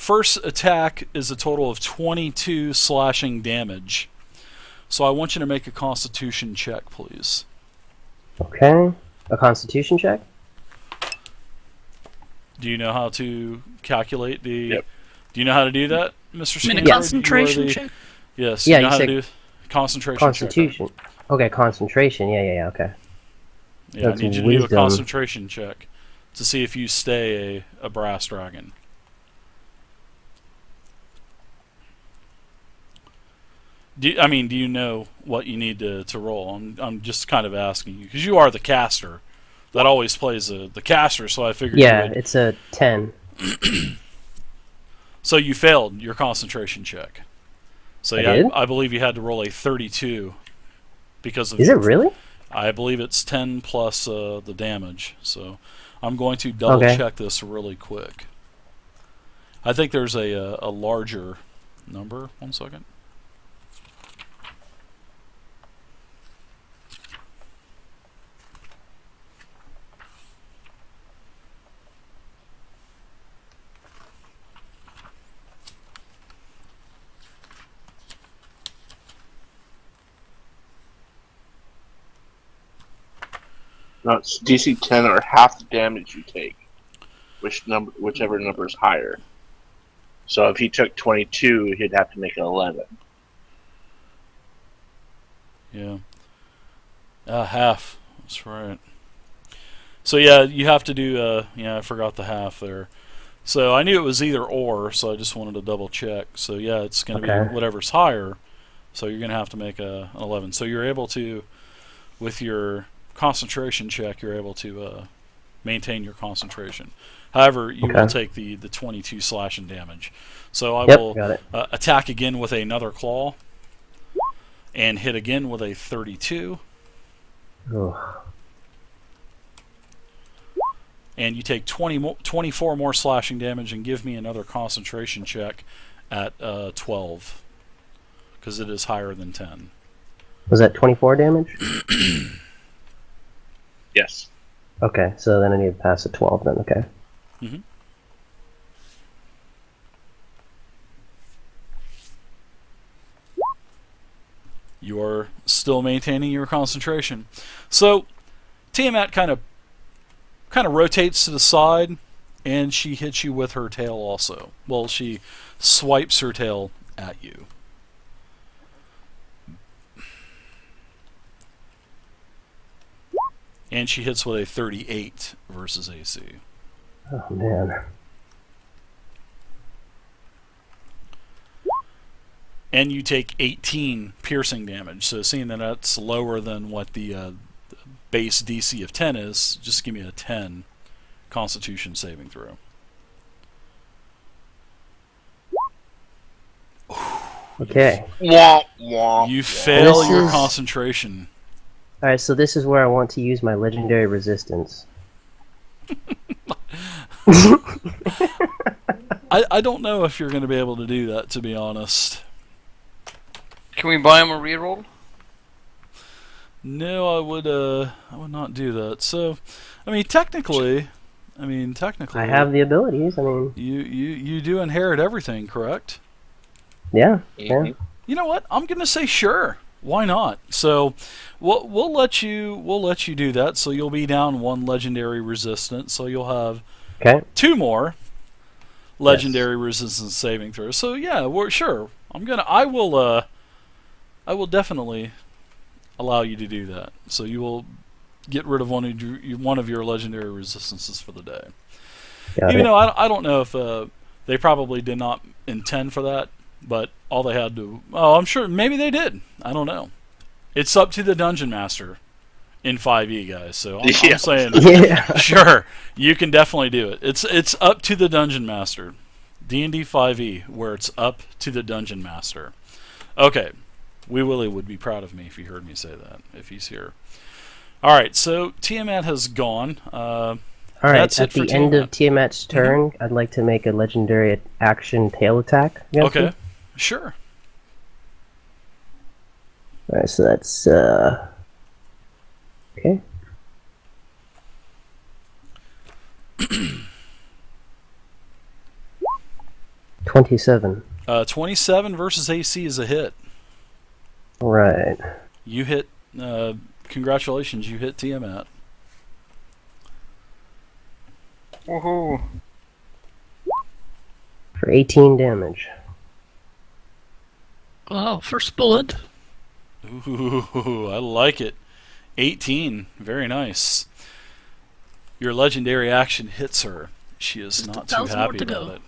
first attack is a total of 22 slashing damage. So I want you to make a Constitution check, please. Okay. A Constitution check? Do you know how to calculate the... Yep. Do you know how to do that, Mr. I mean, a Standard? concentration check? Yes, Yeah, you know you how to said do concentration Constitution. check. Okay, concentration. Yeah, okay. Yeah, That's I need you to do a wisdom. concentration check to see if you stay a brass dragon. Do you know what you need to roll? I'm just kind of asking you, because you are the caster. That always plays the caster, so I figured you Yeah, would. it's a 10. So you failed your concentration check. So I yeah, did? I believe you had to roll a 32 because of. Is it really? I believe it's 10 plus the damage. So I'm going to double check this really quick. I think there's a larger number. 1 second. No, it's DC 10 or half the damage you take, whichever number is higher. So if he took 22, he'd have to make it 11. Yeah. Half. That's right. So yeah, you have to do. Yeah, I forgot the half there. So I knew it was either or, so I just wanted to double check. So yeah, it's going to be whatever's higher. So you're going to have to make an 11. So you're able to, with your concentration check, you're able to maintain your concentration. However, you will take the 22 slashing damage. So I will attack again with another claw and hit again with a 32. Oh. And you take 24 more slashing damage and give me another concentration check at 12, because it is higher than 10. Was that 24 damage? Yes. Okay, so then I need to pass a 12 then, okay. Mm-hmm. You are still maintaining your concentration. So Tiamat kind of rotates to the side, and she hits you with her tail also. Well, she swipes her tail at you. And she hits with a 38 versus AC. Oh, man. And you take 18 piercing damage. So seeing that that's lower than what the base DC of 10 is, just give me a 10 Constitution saving throw. Okay. You fail your concentration. Alright, so this is where I want to use my legendary resistance. I don't know if you're going to be able to do that, to be honest. Can we buy him a reroll? No, I would not do that. So, I mean, technically, I have the abilities. I mean, you do inherit everything, correct? Yeah. Mm-hmm. Yeah. You know what? I'm gonna say sure. Why not? So, we'll let you do that. So you'll be down 1 legendary resistance. So you'll have 2 more legendary resistance saving throws. So yeah, we're sure. I will definitely allow you to do that. So you will get rid of one of your legendary resistances for the day. Even though I don't know if they probably did not intend for that, but all they had to... Oh, I'm sure maybe they did. I don't know. It's up to the Dungeon Master in 5e, guys. So I'm saying, sure, you can definitely do it. It's up to the Dungeon Master. D&D 5e, where it's up to the Dungeon Master. Okay. Wee Willie would be proud of me if he heard me say that, if he's here. Alright, so Tiamat has gone. Alright, at the end of Tiamat's turn, I'd like to make a legendary action tail attack. Okay, sure. Alright, so that's, okay. 27. 27 versus AC is a hit. Right. You hit. Congratulations, you hit Tiamat. Woohoo! For 18 damage. Wow, first bullet. Ooh, I like it. 18. Very nice. Your legendary action hits her. She is Just not 1,000 too more happy to about go. it.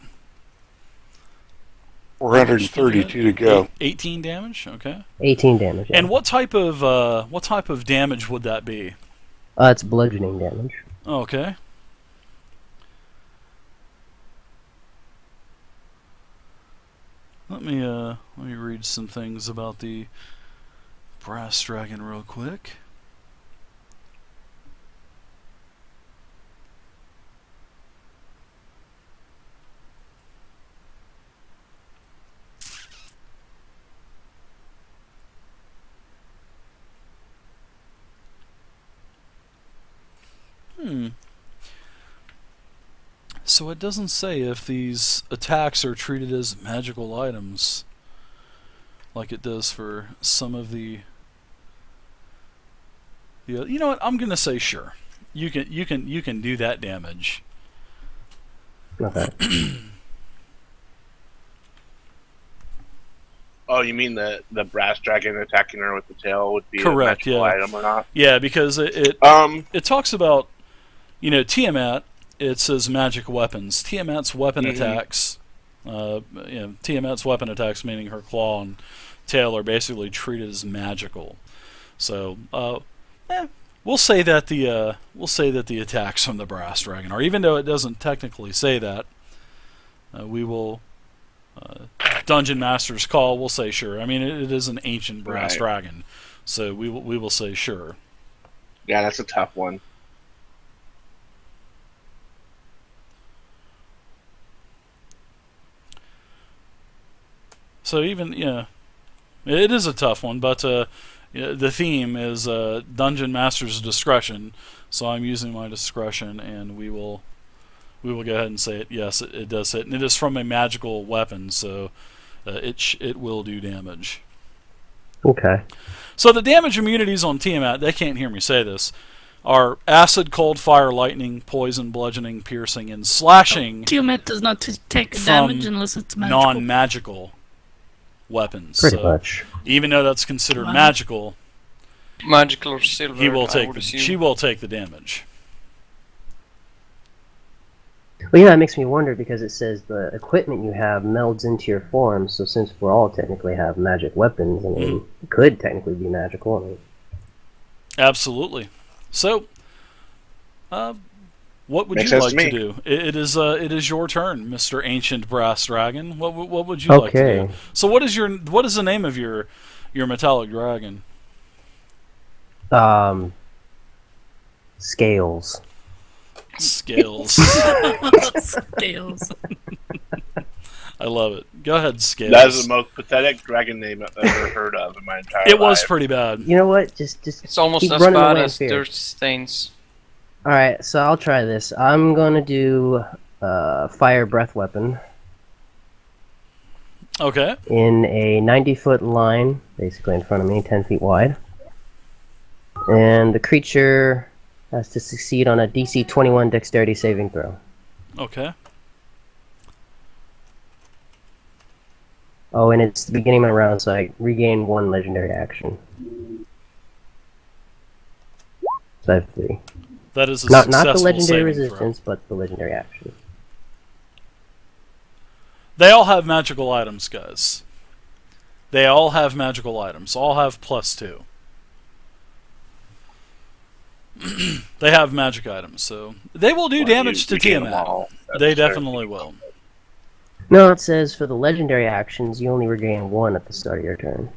432 to go. 18 damage. Okay. 18 damage. Yeah. And what type of damage would that be? It's bludgeoning damage. Okay. Let me read some things about the brass dragon real quick. So it doesn't say if these attacks are treated as magical items, like it does for some of the. You know what? I'm gonna say sure. You can do that damage. Okay. Oh, you mean the brass dragon attacking her with the tail would be Correct, a magical yeah. item or not? Yeah, because it talks about, Tiamat. It says magic weapons. Tiamat's weapon attacks. Tiamat's weapon attacks, meaning her claw and tail, are basically treated as magical. So, we'll say that the attacks from the brass dragon are, even though it doesn't technically say that. We will. Dungeon Master's call. We'll say sure. I mean, it is an ancient brass dragon, so we will say sure. Yeah, that's a tough one. So even it is a tough one, but the theme is Dungeon Master's discretion. So I'm using my discretion, and we will go ahead and say it. Yes, it does hit, and it is from a magical weapon, so it will do damage. Okay. So the damage immunities on Tiamat, they can't hear me say this, are acid, cold, fire, lightning, poison, bludgeoning, piercing, and slashing. Tiamat does not take damage unless it's magical. Non-magical weapons. Pretty much. Even though that's considered magical, Magical or silver. she will take the damage. Well, that makes me wonder, because it says the equipment you have melds into your form, so since we're all technically have magic weapons, I mean, it could technically be magical. I mean. Absolutely. So, what would you like to do? It is your turn, Mr. Ancient Brass Dragon. What would you like to do? So what is the name of your metallic dragon? Scales. Scales. Scales. I love it. Go ahead, Scales. That is the most pathetic dragon name I've ever heard of in my entire life. It was pretty bad. You know what? Just it's almost keep as running bad away as Dirt Stains. Alright, so I'll try this. I'm gonna do fire breath weapon. Okay. In a 90-foot line, basically in front of me, 10 feet wide. And the creature has to succeed on a DC 21 dexterity saving throw. Okay. Oh, and it's the beginning of my round, so I regain 1 legendary action. So I have 3. That is a not successful the legendary saving resistance, throw. but the legendary action. They all have magical items, guys. They all have magical items. All have +2. They have magic items, so they will do damage to Tiamat. They definitely will. No, it says for the legendary actions, you only regain 1 at the start of your turn.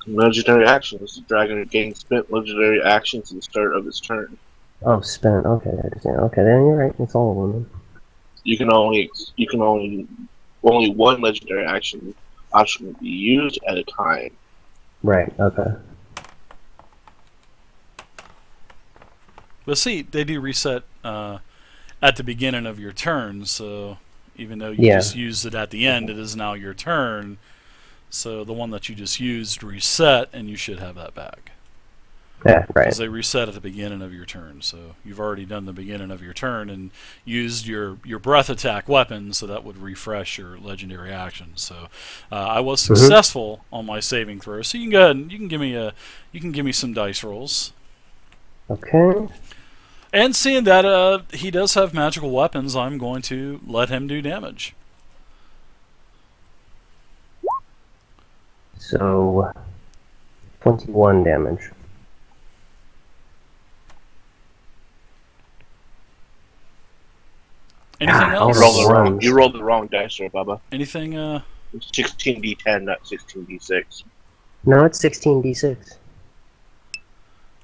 Legendary actions. The dragon regains spent legendary actions at the start of its turn. Oh, spent. Okay, okay, then you're right. It's all of them. You can only one legendary action can be used at a time. Right. Okay. But see, they do reset at the beginning of your turn, so even though you just used it at the end. It is now your turn. So the one that you just used reset, and you should have that back. Yeah, right. Because they reset at the beginning of your turn. So you've already done the beginning of your turn and used your breath attack weapon, so that would refresh your legendary action. So I was successful on my saving throw. So you can go ahead and you can give me some dice rolls. Okay. And seeing that he does have magical weapons, I'm going to let him do damage. So 21 damage. Anything else? You rolled the wrong dice there, Bubba. Anything? 16d10, not 16d6. No, it's 16d6.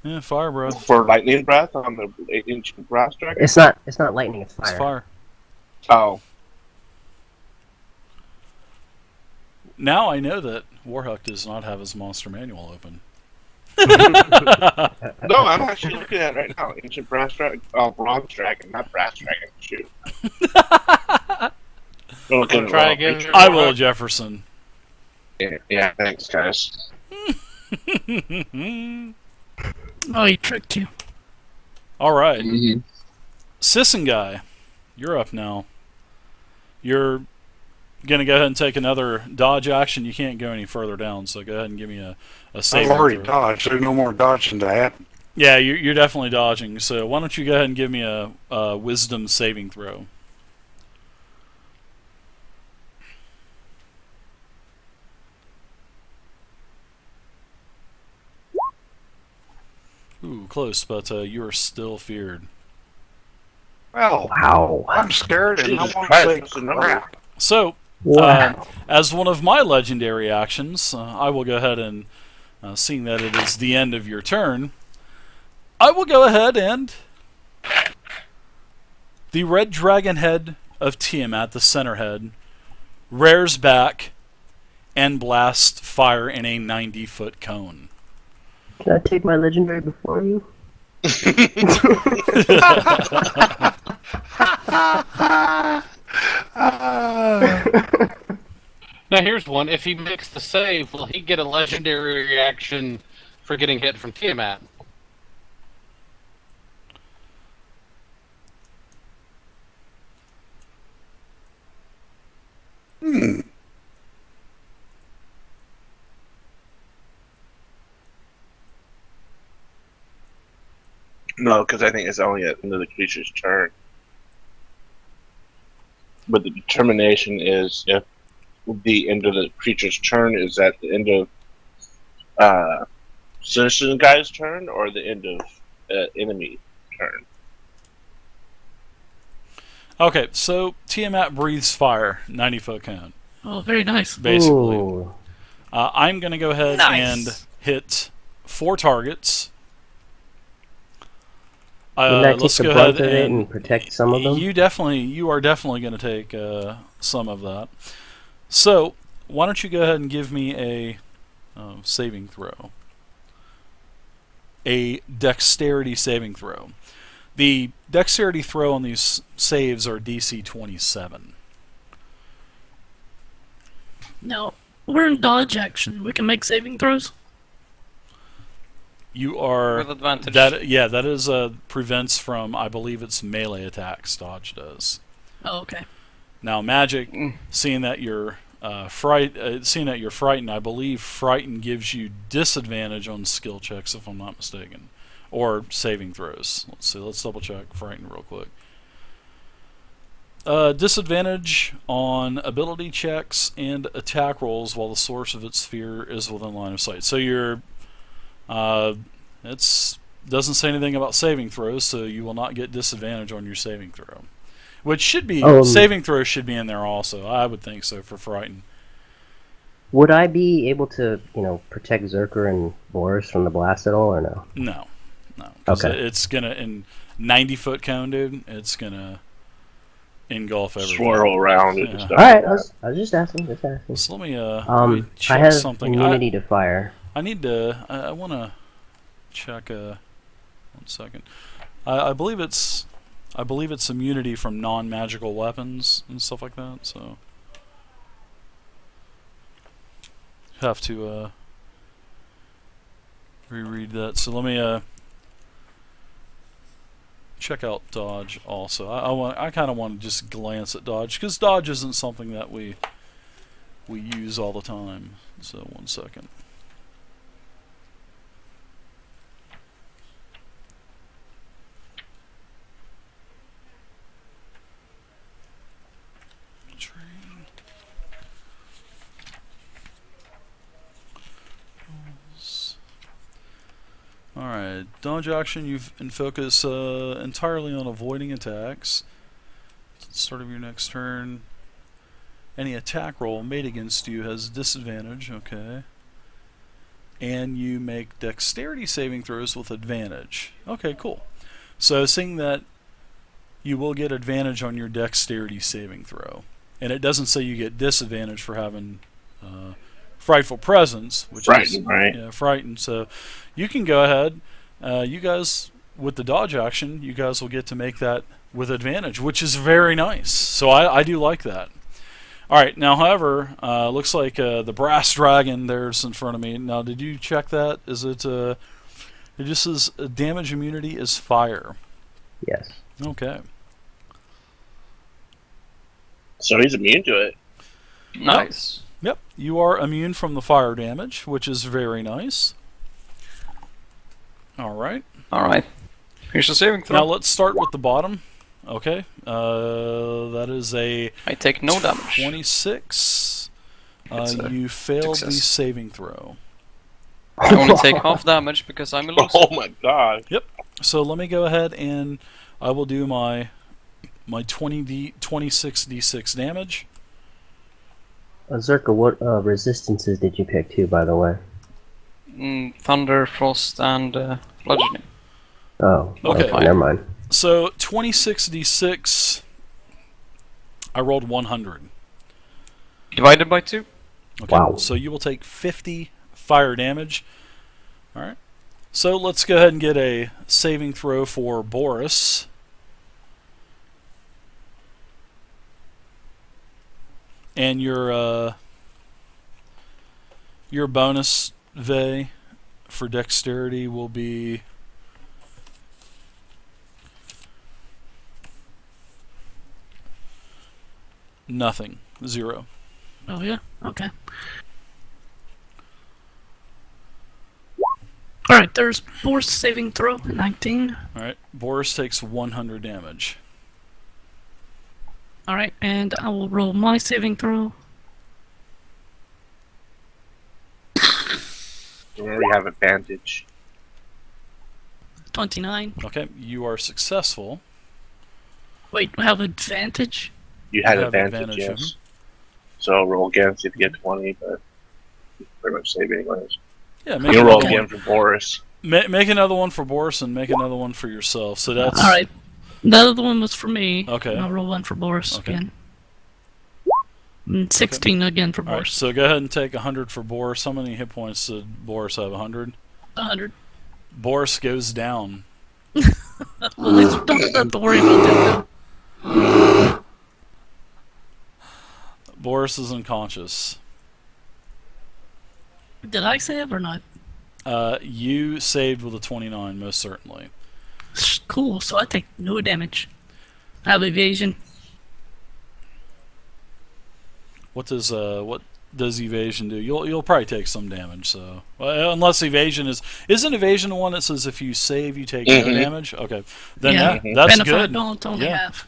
Yeah, fire breath. For lightning breath on the ancient brass dragon? It's not lightning, it's fire. It's fire. Oh. Now I know that Warhuck does not have his monster manual open. No, I'm actually looking at it right now. Ancient brass dragon. Oh, bronze dragon, not brass dragon. Shoot. Try again. I will, Jefferson. Yeah, thanks, guys. Oh, he tricked you. All right. Mm-hmm. Sisson guy, you're up now. You're going to go ahead and take another dodge action. You can't go any further down, so go ahead and give me a save. I've already dodged. There's no more dodging to happen. Yeah, you're definitely dodging. So why don't you go ahead and give me a wisdom saving throw. Ooh, close, but you are still feared. Well, Wow. I'm scared and I Jesus want Christ, to say that's a number. crap. So, Wow. as one of my legendary actions, I will go ahead and, seeing that it is the end of your turn, I will go ahead and the red dragon head of Tiamat, the center head, rears back and blasts fire in a 90-foot cone. Can I take my legendary before you? Now here's one. If he makes the save, will he get a legendary reaction for getting hit from Tiamat? No, because I think it's only at the end of the creature's turn. But the determination is if the end of the creature's turn is at the end of citizen guy's turn or the end of enemy turn. Okay, so Tiamat breathes fire, 90-foot cone, Oh, very nice. basically. Ooh. I'm going to go ahead Nice. and hit 4 targets. Wouldn't that take Let's the go brunt ahead of it and and protect some of them? you are definitely going to take some of that. So why don't you go ahead and give me a saving throw, a dexterity saving throw. The dexterity throw on these saves are DC 27. Now, we're in dodge action. We can make saving throws. You are With advantage. that is prevents from, I believe it's melee attacks. Dodge does. Oh, okay. Now magic, seeing that you're frightened, I believe frightened gives you disadvantage on skill checks if I'm not mistaken, or saving throws. Let's see. Let's double check frightened real quick. Disadvantage on ability checks and attack rolls while the source of its fear is within line of sight. So you're it's doesn't say anything about saving throws, so you will not get disadvantage on your saving throw. Which should be saving throws should be in there also. I would think so for frightened. Would I be able to, protect Zerker and Boris from the blast at all, or no? No. 'Cause Okay. it's gonna, in 90-foot cone, dude. It's gonna engulf everything. Swirl around it Yeah. and stuff. Alright, I was just asking. So let me check I have something. immunity to fire. I need to. I want to check. 1 second. I believe it's I believe it's immunity from non-magical weapons and stuff like that. So have to reread that. So let me check out dodge also. I kind of want to just glance at dodge because dodge isn't something that we use all the time. So 1 second. Train. Alright, dodge action, you've in focus entirely on avoiding attacks. Start of your next turn. Any attack roll made against you has disadvantage, okay. And you make dexterity saving throws with advantage. Okay, cool. So seeing that you will get advantage on your dexterity saving throw. And it doesn't say you get disadvantage for having frightful presence, which Frightened, is right? Yeah, frightened. So you can go ahead. You guys, with the dodge action, you guys will get to make that with advantage, which is very nice. So I do like that. All right, now, however, looks like the brass dragon there's in front of me. Now, did you check that? Is it? It just says damage immunity is fire. Yes. Okay. So he's immune to it. Nice. Yep, you are immune from the fire damage, which is very nice. All right. Alright. Here's the saving throw. Now let's start with the bottom. Okay. That is a I take no damage. 26. It's a You failed the success. saving throw. I only take half damage because I'm a loser. Oh my god. So let me go ahead and I will do my 26d6 damage. Zerka, what resistances did you pick too, by the way? Thunder, frost, and bludgeoning. Oh, Okay. never mind. So 26d6. I rolled 100. Divided by 2? Okay. Wow. So you will take 50 fire damage. All right. So let's go ahead and get a saving throw for Boris. And your bonus Vey for dexterity will be nothing. 0. Oh yeah. Okay. All right. There's force saving throw 19. All right. Boris takes 100 damage. All right, and I will roll my saving throw. Remember, you have advantage. 29. Okay. You are successful. Wait, I have advantage? You had You have advantage, advantage, yes. So roll again, see if you get 20, but you pretty much save anyways. Yeah. Make You roll another again one. for Boris. Make another one for Boris and make another one for yourself. So that's All right. The other one was for me. Okay. And I'll roll one for Boris Okay. again. 16 again for All right. Boris. So go ahead and take 100 for Boris. How many hit points did Boris have? 100. 100. Boris goes down. Well, let's don't have to worry about that now. Boris is unconscious. Did I save or not? You saved with a 29, most certainly. Cool, so I take no damage. I have evasion. What does evasion do? You'll probably take some damage. So unless evasion isn't evasion the one that says if you save you take no damage? Okay, then Yeah. that's And if I good. don't, only Yeah. half.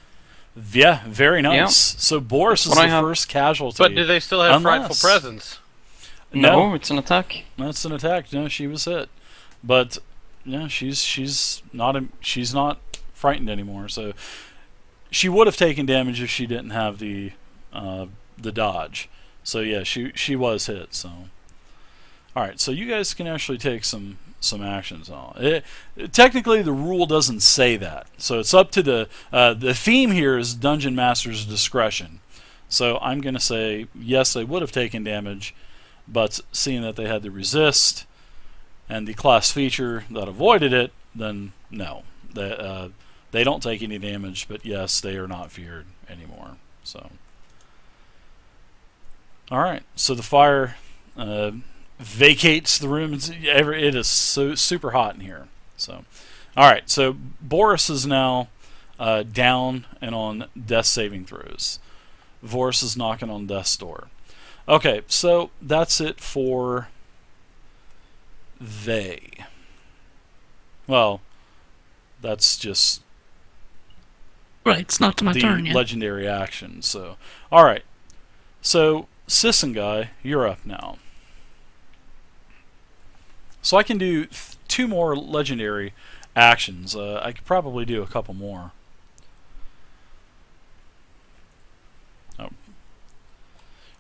Yeah, very nice. Yeah. So Boris is What I the have- first casualty. But do they still have frightful Unless- presence? No, it's an attack. That's an attack. No, she was hit, but yeah, she's not frightened anymore. So she would have taken damage if she didn't have the dodge. So yeah, she was hit. So all right, so you guys can actually take some actions on. Technically, the rule doesn't say that, so it's up to the theme here is Dungeon Master's discretion. So I'm gonna say yes, they would have taken damage. But seeing that they had to resist and the class feature that avoided it, then no. They don't take any damage, but yes, they are not feared anymore. So, all right. So the fire vacates the room. It is so super hot in here. So, all right. So Boris is now down and on death saving throws. Boris is knocking on death's door. Okay, so that's it for they. Well, that's just Right, it's not my the turn yet. legendary action. So, all right. So, Sisson guy, you're up now. So I can do 2 more legendary actions. I could probably do a couple more.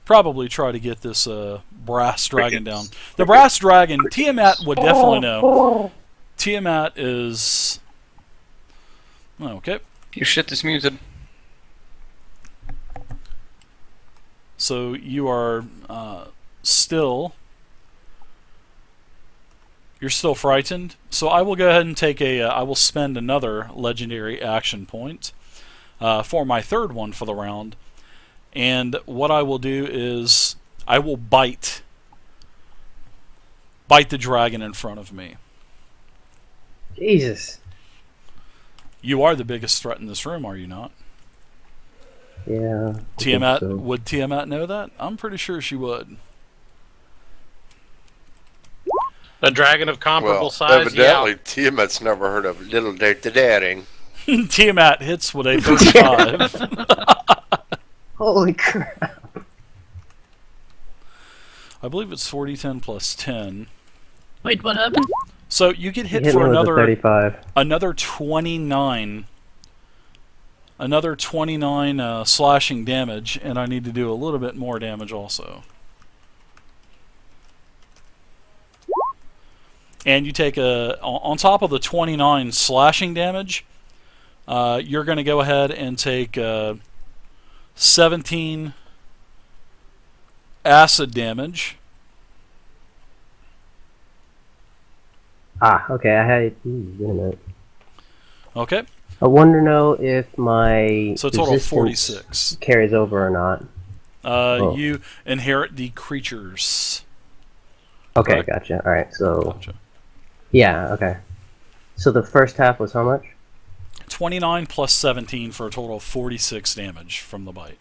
Probably try to get this brass dragon down. The brass dragon, Tiamat would definitely know. Tiamat is... Okay. Your shit is muted. So you are still... You're still frightened. So I will go ahead and take a... I will spend another legendary action point for my 3rd one for the round. And what I will do is I will bite the dragon in front of me. Jesus. You are the biggest threat in this room, are you not? Yeah. Tiamat, so. would Tiamat know that? I'm pretty sure she would. A dragon of comparable Well, size. evidently, Tiamat's never heard of Little Dirty Daring. Tiamat hits with a 35. Holy crap. I believe it's 40-10 plus 10. Wait, what happened? So you get hit Hit for me with a another 35. 29. Another 29 slashing damage, and I need to do a little bit more damage also. And you take on top of the 29 slashing damage, you're going to go ahead and take 17 acid damage. Ah, okay, I had... wait a minute. Okay. I wonder to know if my So a total of resistance 46. carries over or not. You inherit the creatures. Okay, Correct. gotcha. Alright, so... Gotcha. Yeah, okay. So the first half was how much? 29 plus 17 for a total of 46 damage from the bite.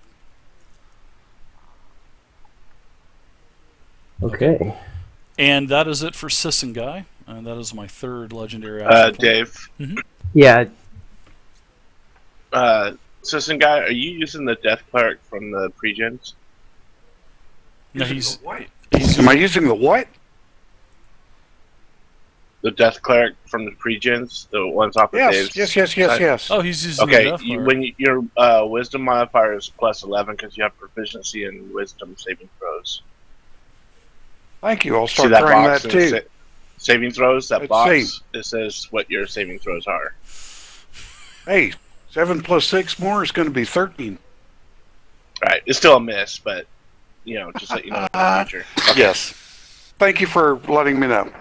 Okay. And that is it for Sisson Guy. And that is my 3rd legendary action. Dave. Yeah, Citizen guy, are you using the Death Cleric from the pre-gens? No, Am I using the what? The Death Cleric from the pre-gens, the ones off of Dave's. Yes. Oh, he's using Okay, the death bar. when your Wisdom modifier is plus 11 because you have proficiency in Wisdom saving throws. Thank you. I'll See start that trying box that in too. saving throws? That Let's box, see. it says what your saving throws are. Hey, 7 plus 6 more is going to be 13. Right, it's still a miss, but, you know, just let you know in the future. Yes. Thank you for letting me know.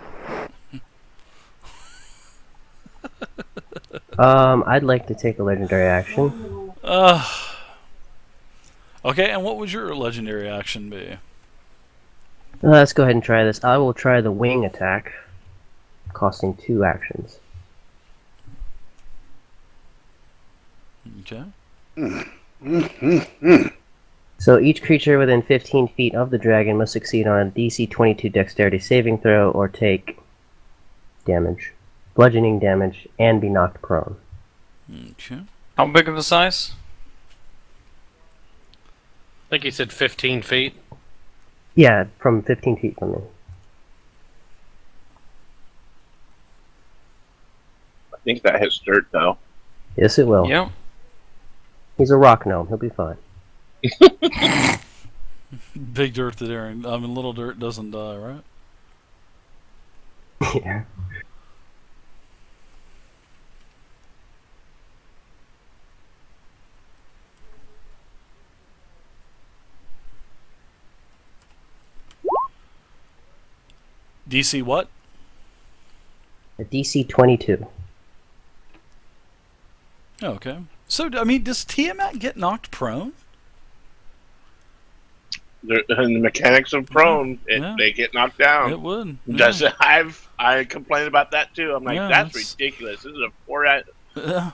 I'd like to take a legendary action. Okay, and what would your legendary action be? Let's go ahead and try this. I will try the wing attack, costing 2 actions. Okay. So each creature within 15 feet of the dragon must succeed on a DC 22 dexterity saving throw or take damage, bludgeoning damage, and be knocked prone. Okay. How big of a size? I think he said 15 feet. Yeah, from 15 feet from me. I think that hits dirt, though. Yes, it will. Yeah. He's a rock gnome. He'll be fine. Big dirt that Aaron. I mean, little dirt doesn't die, right? Yeah. DC what? A DC 22. Okay. So, I mean, does Tiamat get knocked prone? In the mechanics of prone, Yeah. they get knocked down. It would. Does it? I complained about that too. I'm like, Yeah, that's that's- ridiculous. This is a 4 out. Yeah.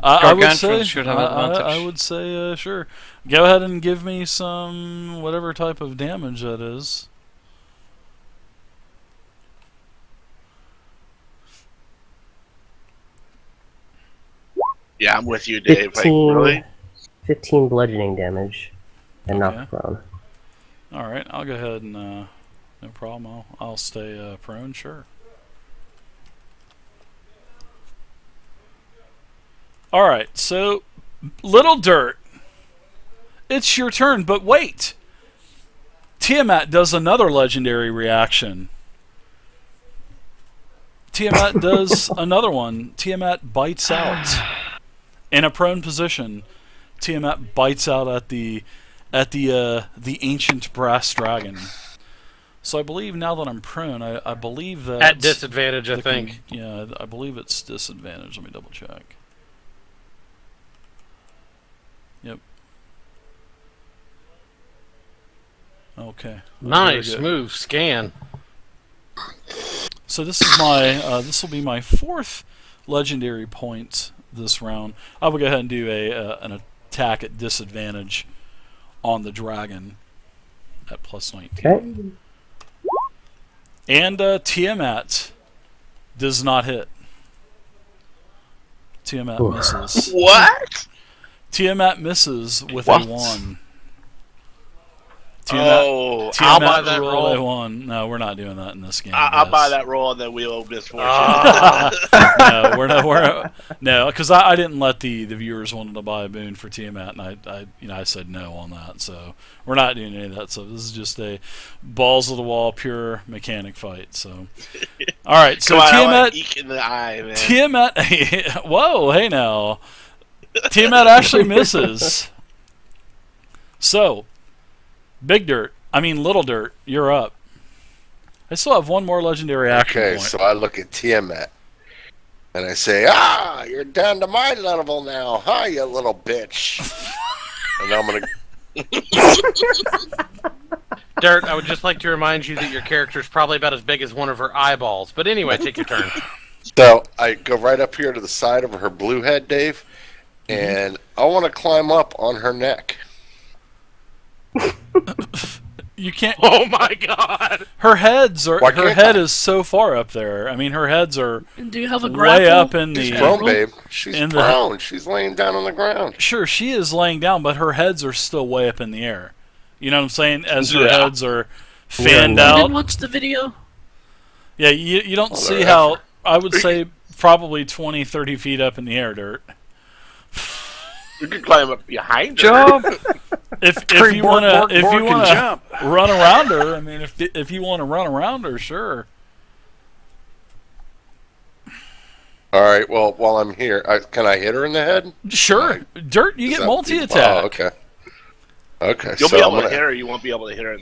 I would say, Gargantuans should have advantage. I would say, sure. Go ahead and give me some whatever type of damage that is. Yeah, I'm with you, Dave. 15, Like, really? 15 bludgeoning damage and Okay. knocked prone. All right, I'll go ahead and no problem. I'll stay prone, sure. All right, so Little Dirt, it's your turn, but wait. Tiamat does another legendary reaction. Tiamat does another one. Tiamat bites out in a prone position. Tiamat bites out at the ancient brass dragon. So I believe now that I'm prone, I believe that At disadvantage, I the think. yeah, I believe it's disadvantage. Let me double check. Yep. Okay. Nice Very good. move, scan. So this is my this will be my 4th legendary point this round. I will go ahead and do an attack at disadvantage on the dragon at plus 19. Okay. And Tiamat does not hit. Tiamat misses. What? Tiamat misses with What? a 1. Oh, Tiamat I'll buy that rolled a roll. 1. No, we're not doing that in this game. I'll guys. buy that roll and then we'll misfortune. No, no, because I didn't let the viewers wanted to buy a boon for Tiamat, and I said no on that. So we're not doing any of that. So this is just a balls of the wall, pure mechanic fight. So all right, so Come on, I Tiamat, want eke in the eye, man. Tiamat, whoa, hey now, Tiamat actually misses. So Little Dirt, you're up. I still have one more legendary action Okay, point. so I look at Tiamat and I say, you're down to my level now, huh, you little bitch. And I'm gonna. Dirt, I would just like to remind you that your character is probably about as big as one of her eyeballs. But anyway, take your turn. So I go right up here to the side of her blue head, Dave, and I want to climb up on her neck. You can't. Oh my god! Her heads are. Why Her can't head I? is so far up there. I mean, her heads are And do you have a grapple? way up in She's the. prone, babe. She's in the- prone. She's laying down on the ground. Sure, she is laying down, but her heads are still way up in the air. You know what I'm saying? As her Yeah. heads are fanned Yeah. I out. didn't watch the video. Yeah, you don't Well, see they're how. I would say probably 20, 30 feet up in the air, Dirt. You can climb up behind her. Job. If Bork, you wanna Bork, if Bork, you and wanna jump. run around her, I mean, if you want to run around her, sure. All right. Well, while I'm here, can I hit her in the head? Sure, Dirt, you Is get that- multi attack. Oh, okay. Okay. You'll so be I'm able to gonna. hit her. You won't be able to hit her in the